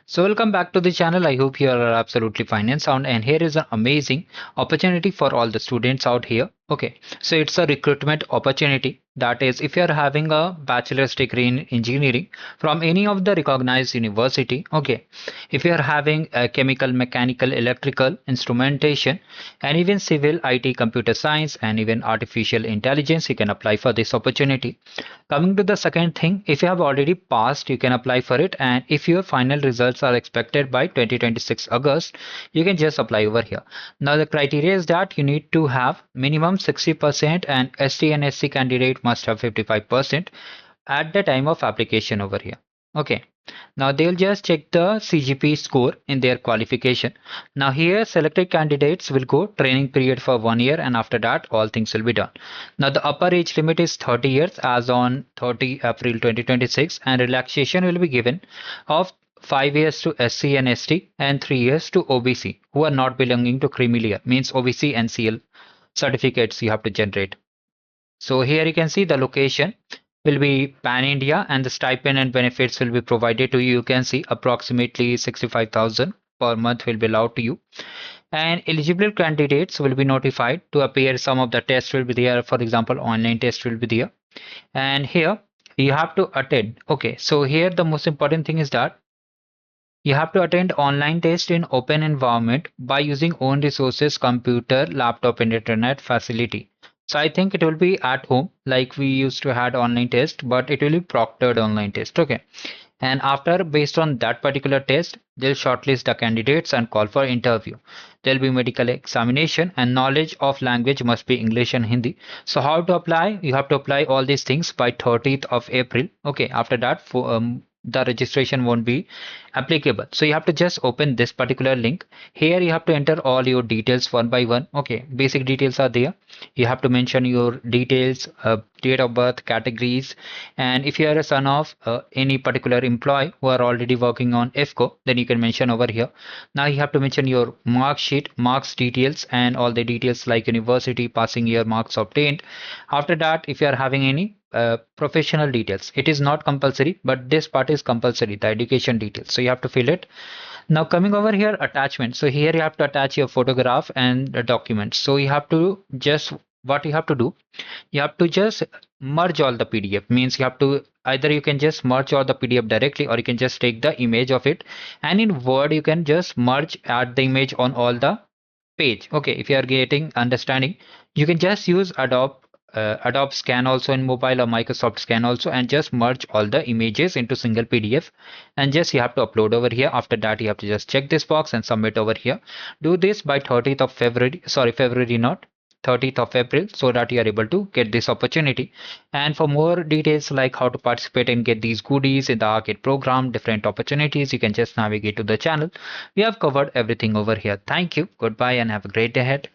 So welcome back to the channel. I hope you are absolutely fine and sound. And here is an amazing opportunity for all the students out here. Okay, so it's a recruitment opportunity. That is, if you are having a bachelor's degree in engineering from any of the recognized university. Okay, if you are having a chemical, mechanical, electrical, instrumentation, and even civil, IT, computer science, and even artificial intelligence, you can apply for this opportunity. Coming to the second thing, if you have already passed, you can apply for it. And if your final results are expected by 2026 August, you can just apply over here. Now, the criteria is that you need to have minimum 60% and ST and SC candidate must have 55% at the time of application over here. Okay. Now they'll just check the CGP score in their qualification. Now here selected candidates will go training period for 1 year and after that all things will be done. Now the upper age limit is 30 years as on 30 April 2026 and relaxation will be given of 5 years to SC and ST and 3 years to OBC who are not belonging to creamy layer means OBC NCL certificates you have to generate. So here you can see the location will be pan India and the stipend and benefits will be provided to you. You can see approximately 65,000 per month will be allowed to you. And eligible candidates will be notified to appear. Some of the tests will be there. For example, online test will be there. And here you have to attend. Okay, so here the most important thing is that you have to attend online test in open environment by using own resources, computer, laptop, and internet facility. So I think it will be at home, like we used to had online test, but it will be proctored online test. Okay. And after, based on that particular test, they'll shortlist the candidates and call for interview. There'll be medical examination and knowledge of language must be English and Hindi. So how to apply? You have to apply all these things by 30th of April. Okay. After that, the registration won't be applicable. So you have to just open this particular link. Here you have to enter all your details one by one. Okay, basic details are there. You have to mention your details, date of birth, categories, and if you are a son of any particular employee who are already working on IFFCO, then you can mention over here. Now you have to mention your mark sheet, marks details, and all the details like university, passing year, marks obtained. After that, if you are having any professional details, it is not compulsory, but this part is compulsory, the education details, so you have to fill it. Now coming over here, attachment. So here you have to attach your photograph and the document. So you have to just, what you have to do, you have to just merge all the PDF. Means you have to either you can just merge all the PDF directly, or you can just take the image of it, and in Word you can just merge, add the image on all the page. Okay, if you are getting understanding, you can just use Adobe Scan also in mobile or Microsoft Scan also, and just merge all the images into single PDF, and just you have to upload over here. After that, you have to just check this box and submit over here. Do this by 30th of February, sorry, February not 30th of April, so that you are able to get this opportunity. And for more details like how to participate and get these goodies in the arcade program, different opportunities, you can just navigate to the channel. We have covered everything over here. Thank you, goodbye, and have a great day ahead.